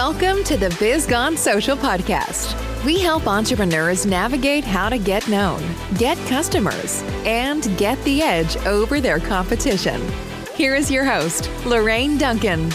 Welcome to the Biz Gone Social podcast. We help entrepreneurs navigate how to get known, get customers, and get the edge over their competition. Here is your host, Lorraine Duncan.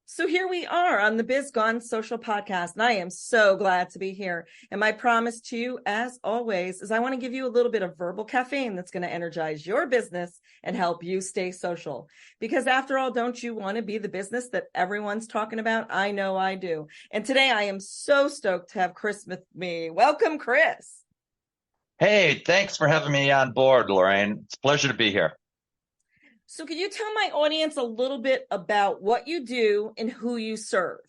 So here we are on the Biz Gone Social podcast, and I am so glad to be here. And my promise to you, as always, is I want to give you a little bit of verbal caffeine that's going to energize your business and help you stay social. Because after all, don't you want to be the business that everyone's talking about? I know I do. And today I am so stoked to have Chris with me. Welcome, Chris. Hey, thanks for having me on board, Lorraine. It's a pleasure to be here. So can you tell my audience a little bit about what you do and who you serve?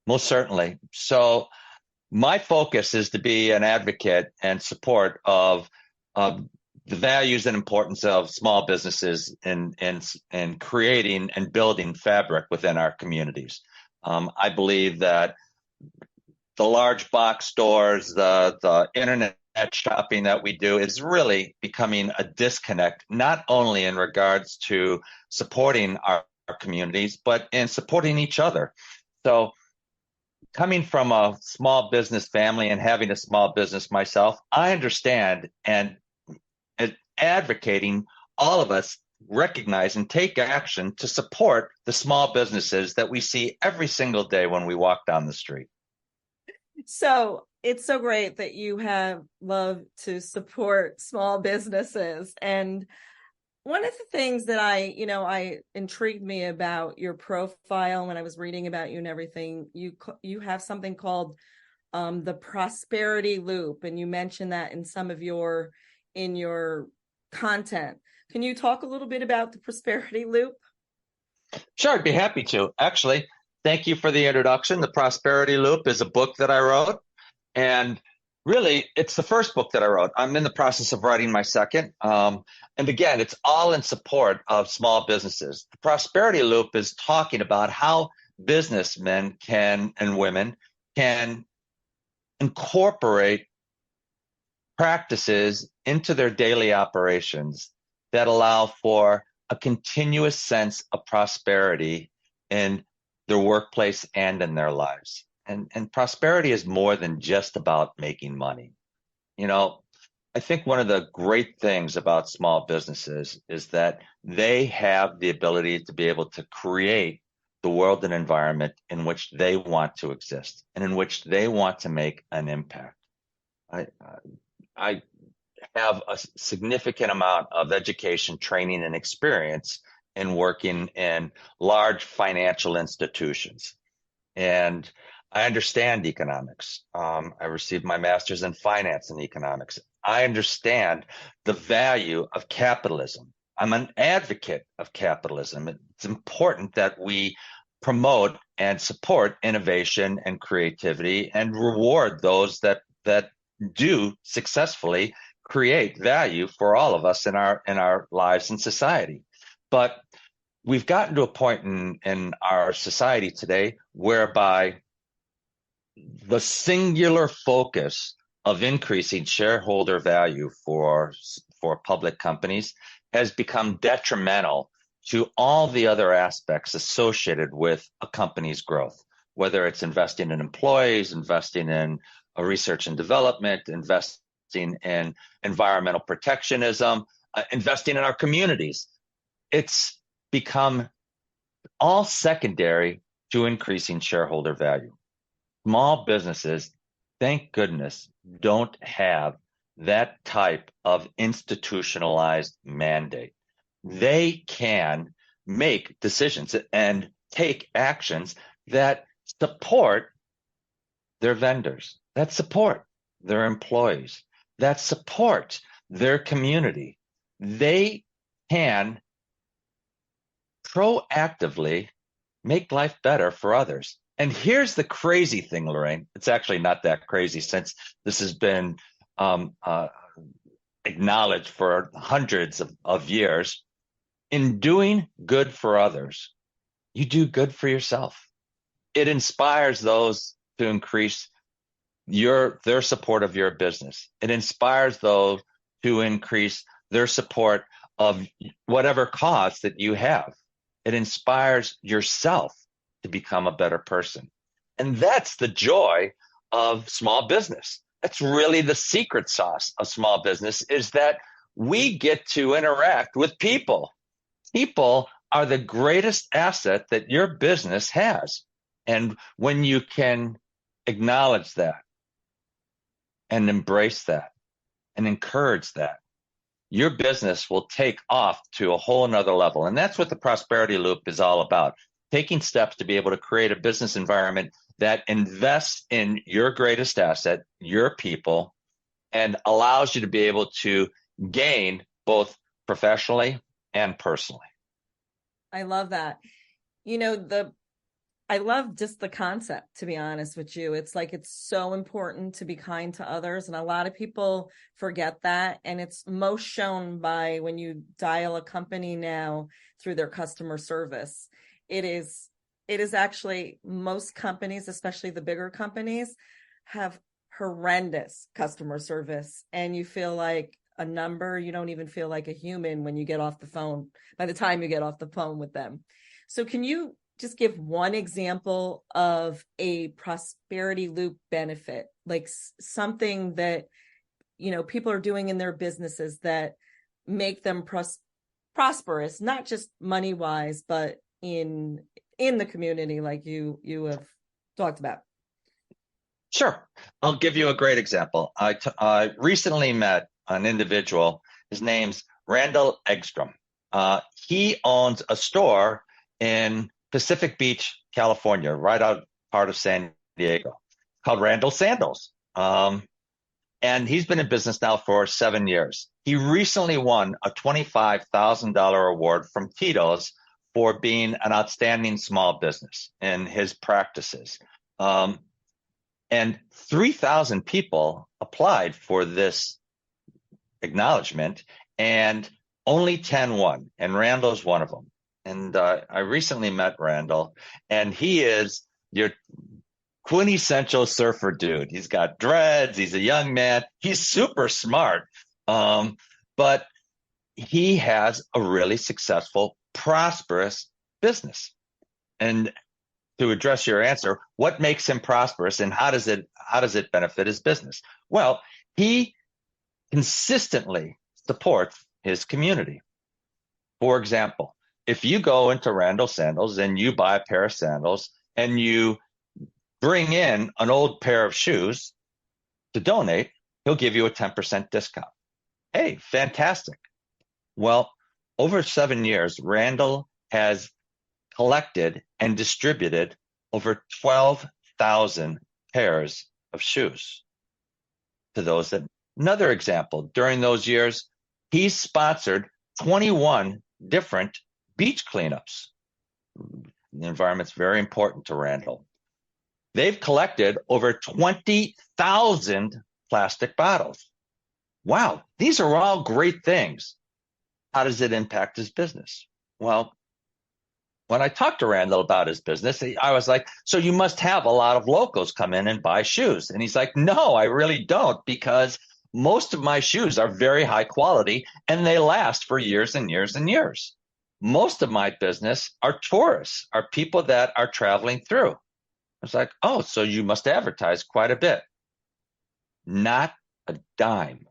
Most certainly. So my focus is to be an advocate and support of the values and importance of small businesses in creating and building fabric within our communities. I believe that the large box stores, the internet shopping that we do is really becoming a disconnect, not only in regards to supporting our communities, but in supporting each other. So coming from a small business family and having a small business myself, I understand and advocating all of us recognize and take action to support the small businesses that we see every single day when we walk down the street. So it's so great that you have love to support small businesses. And one of the things that I intrigued me about your profile when I was reading about you and everything, you have something called the prosperity loop. And you mentioned that in some of your content. Can you talk a little bit about the prosperity loop? Sure, I'd be happy to. Actually, thank you for the introduction. The Prosperity Loop is a book that I wrote. And really, it's the first book that I wrote. I'm in the process of writing my second. And again, it's all in support of small businesses. The Prosperity Loop is talking about how businessmen and women can incorporate practices into their daily operations that allow for a continuous sense of prosperity in their workplace and in their lives. And prosperity is more than just about making money. You know, I think one of the great things about small businesses is that they have the ability to be able to create the world and environment in which they want to exist and in which they want to make an impact. I have a significant amount of education, training, and experience in working in large financial institutions. And I understand economics. I received my master's in finance and economics. I understand the value of capitalism. I'm an advocate of capitalism. It's important that we promote and support innovation and creativity and reward those that do successfully create value for all of us in our lives and society. But we've gotten to a point in our society today whereby the singular focus of increasing shareholder value for public companies has become detrimental to all the other aspects associated with a company's growth, whether it's investing in employees, investing in research and development, investing in environmental protectionism, investing in our communities. It's become all secondary to increasing shareholder value. Small businesses, thank goodness, don't have that type of institutionalized mandate. They can make decisions and take actions that support their vendors, that support their employees, that support their community. They can proactively make life better for others. And here's the crazy thing, Lorraine. It's actually not that crazy since this has been acknowledged for hundreds of years. In doing good for others, you do good for yourself. It inspires those to increase their support of your business. It inspires those to increase their support of whatever cause that you have. It inspires yourself to become a better person. And that's the joy of small business. That's really the secret sauce of small business, is that we get to interact with people. People are the greatest asset that your business has. And when you can acknowledge that and embrace that and encourage that, your business will take off to a whole nother level. And that's what the prosperity loop is all about. Taking steps to be able to create a business environment that invests in your greatest asset, your people, and allows you to be able to gain both professionally and personally. I love that. I love just the concept, to be honest with you. It's like, it's so important to be kind to others. And a lot of people forget that. And it's most shown by when you dial a company now through their customer service. It is actually, most companies, especially the bigger companies, have horrendous customer service. And you feel like a number. You don't even feel like a human when you get off the phone, by the time you get off the phone with them. So can you just give one example of a prosperity loop benefit, like something that, people are doing in their businesses that make them prosperous, not just money wise, but in the community, like you have talked about? Sure. I'll give you a great example. I recently met an individual. His name's Randall Eggstrom. He owns a store in Pacific Beach, California, right out part of San Diego, called Randall Sandals. And he's been in business now for 7 years. He recently won a $25,000 award from Tito's for being an outstanding small business in his practices. And 3,000 people applied for this acknowledgement, and only 10 won, and Randall's one of them. And I recently met Randall, and he is your quintessential surfer dude. He's got dreads. He's a young man. He's super smart. But he has a really successful, prosperous business. And to address your answer, what makes him prosperous and how does it benefit his business? Well, he consistently supports his community. For example, if you go into Randall Sandals and you buy a pair of sandals and you bring in an old pair of shoes to donate, he'll give you a 10% discount. Hey, fantastic. Well, over 7 years, Randall has collected and distributed over 12,000 pairs of shoes to those that. Another example, during those years, he sponsored 21 different beach cleanups. The environment's very important to Randall. They've collected over 20,000 plastic bottles. Wow, these are all great things. How does it impact his business? Well, when I talked to Randall about his business, I was like, so you must have a lot of locals come in and buy shoes. And he's like, no, I really don't, because most of my shoes are very high quality and they last for years and years and years. Most of my business are tourists, are people that are traveling through. I was like, oh, so you must advertise quite a bit. Not a dime.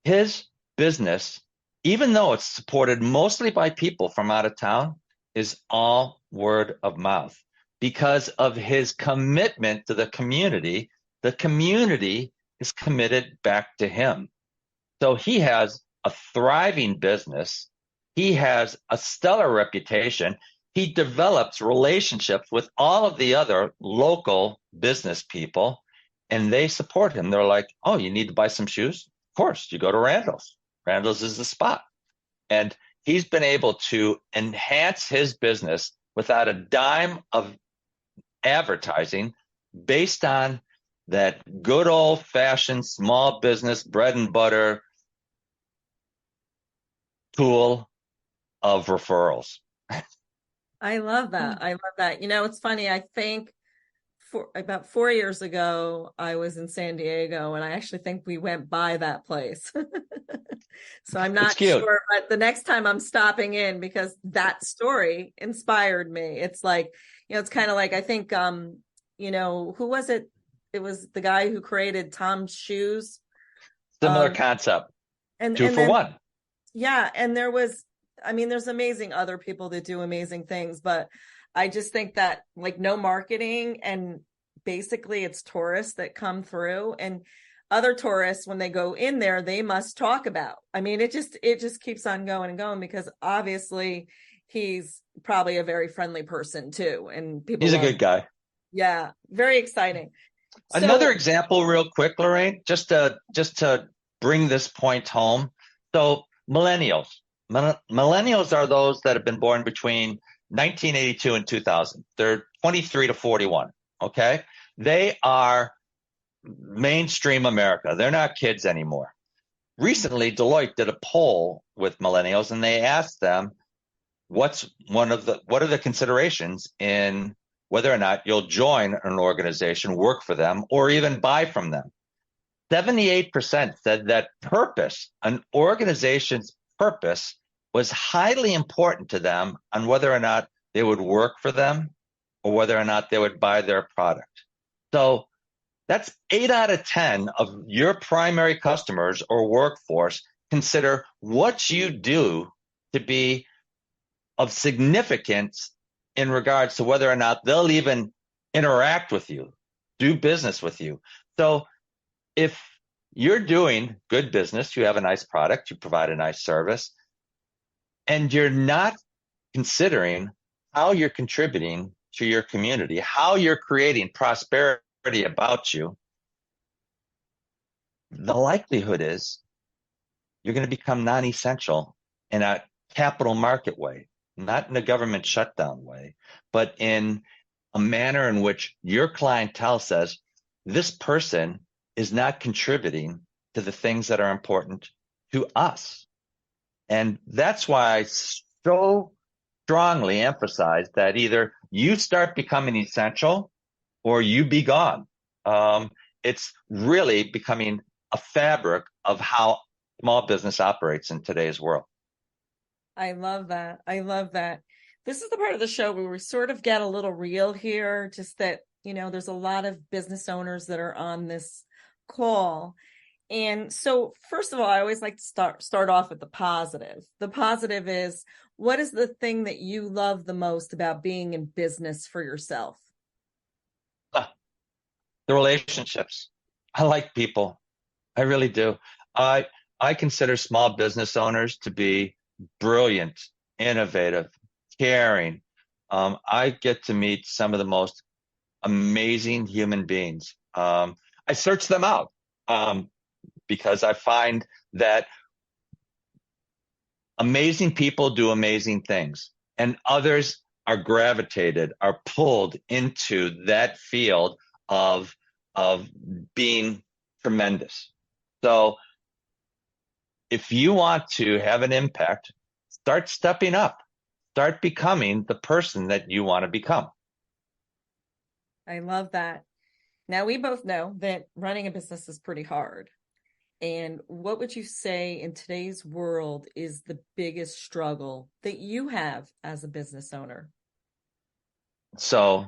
His business, even though it's supported mostly by people from out of town, is all word of mouth. Because of his commitment to the community is committed back to him. So he has a thriving business. He has a stellar reputation. He develops relationships with all of the other local business people, and they support him. They're like, oh, you need to buy some shoes? Of course, you go to Randall's. Randall's is the spot. And he's been able to enhance his business without a dime of advertising, based on that good old-fashioned small business bread and butter tool of referrals. I love that. I love that. It's funny. I think about 4 years ago, I was in San Diego, and I actually think we went by that place. So I'm It's not cute. sure, but the next time I'm stopping in, because that story inspired me. It's like, it's kind of like, I think, who was it? It was the guy who created Tom's shoes. Similar Um, concept. and Two and for then one. yeah, and there's amazing other people that do amazing things, but I just think that, like, no marketing, and basically it's tourists that come through, and other tourists, when they go in there, they must talk about. It just keeps on going and going, because obviously he's probably a very friendly person too, and people He's a love. good guy. Yeah, very exciting. Another So example, real quick, Lorraine, just to bring this point home. So millennials. Millennials are those that have been born between 1982 and 2000. They're 23 to 41. Okay. They are mainstream America. They're not kids anymore. Recently, Deloitte did a poll with millennials, and they asked them, what are the considerations in whether or not you'll join an organization, work for them, or even buy from them? 78% said that purpose, an organization's purpose, was highly important to them on whether or not they would work for them or whether or not they would buy their product. So that's 8 out of 10 of your primary customers or workforce consider what you do to be of significance in regards to whether or not they'll even interact with you, do business with you. So if you're doing good business, you have a nice product, you provide a nice service, and you're not considering how you're contributing to your community, how you're creating prosperity about you, the likelihood is you're going to become non-essential in a capital market way, not in a government shutdown way, but in a manner in which your clientele says, this person is not contributing to the things that are important to us. And that's why I so strongly emphasize that either you start becoming essential or you be gone. It's really becoming a fabric of how small business operates in today's world. I love that. I love that. This is the part of the show where we sort of get a little real here, just that, there's a lot of business owners that are on this call. And so, first of all, I always like to start off with the positive. The positive is, what is the thing that you love the most about being in business for yourself? The relationships. I like people. I really do. I consider small business owners to be brilliant, innovative, caring. I get to meet some of the most amazing human beings. I search them out because I find that amazing people do amazing things, and others are gravitated, are pulled into that field of being tremendous. So if you want to have an impact, start stepping up, start becoming the person that you want to become. I love that. Now, we both know that running a business is pretty hard. And what would you say in today's world is the biggest struggle that you have as a business owner? So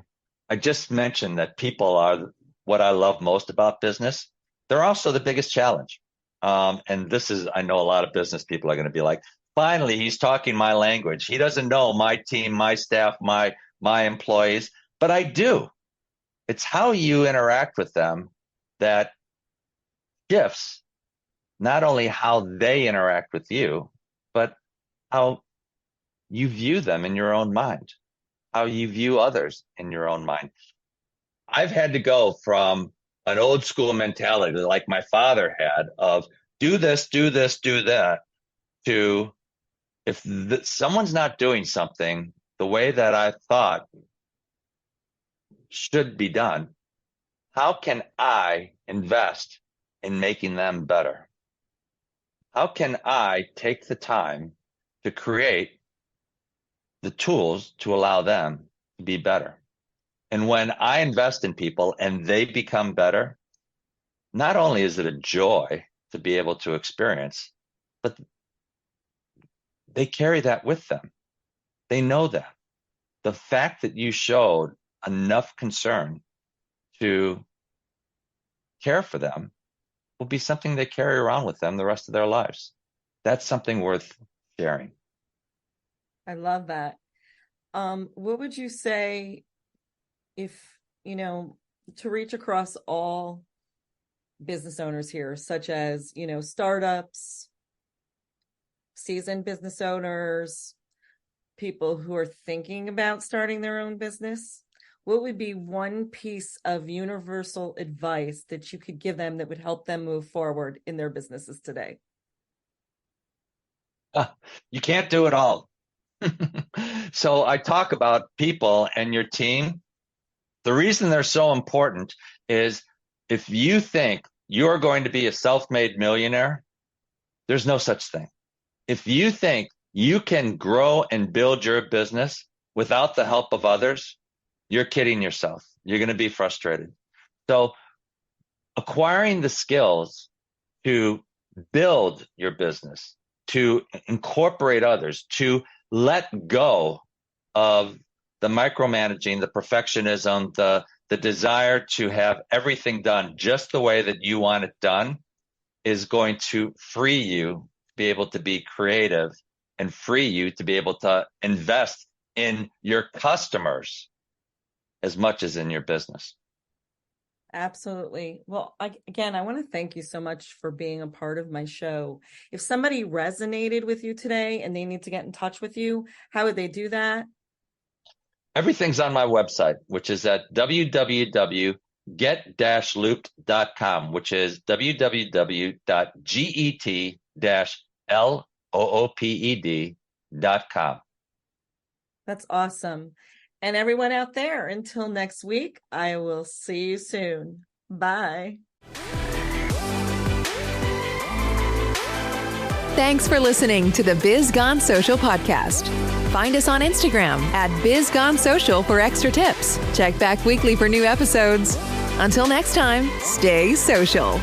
I just mentioned that people are what I love most about business. They're also the biggest challenge. And this is, I know a lot of business people are going to be like, finally, he's talking my language. He doesn't know my team, my staff, my employees, but I do. It's how you interact with them that shifts not only how they interact with you, but how you view them in your own mind, how you view others in your own mind. I've had to go from an old school mentality like my father had of do this, do this, do that, to if someone's not doing something the way that I thought should be done, how can I invest in making them better? How can I take the time to create the tools to allow them to be better? And when I invest in people and they become better, not only is it a joy to be able to experience, but they carry that with them. They know that. The fact that you showed enough concern to care for them will be something they carry around with them the rest of their lives. That's something worth sharing. I love that. What would you say if, to reach across all business owners here, such as, startups, seasoned business owners, people who are thinking about starting their own business, what would be one piece of universal advice that you could give them that would help them move forward in their businesses today? You can't do it all. So I talk about people and your team. The reason they're so important is if you think you're going to be a self-made millionaire, there's no such thing. If you think you can grow and build your business without the help of others, you're kidding yourself. You're going to be frustrated. So acquiring the skills to build your business, to incorporate others, to let go of the micromanaging, the perfectionism, the desire to have everything done just the way that you want it done is going to free you to be able to be creative and free you to be able to invest in your customers as much as in your business. Absolutely. Well, I want to thank you so much for being a part of my show. If somebody resonated with you today and they need to get in touch with you, how would they do that? Everything's on my website, which is at www.get-looped.com, which is www.get-looped.com. That's awesome. And everyone out there, until next week, I will see you soon. Bye. Thanks for listening to the Biz Gone Social podcast. Find us on Instagram at Biz Gone Social for extra tips. Check back weekly for new episodes. Until next time, stay social.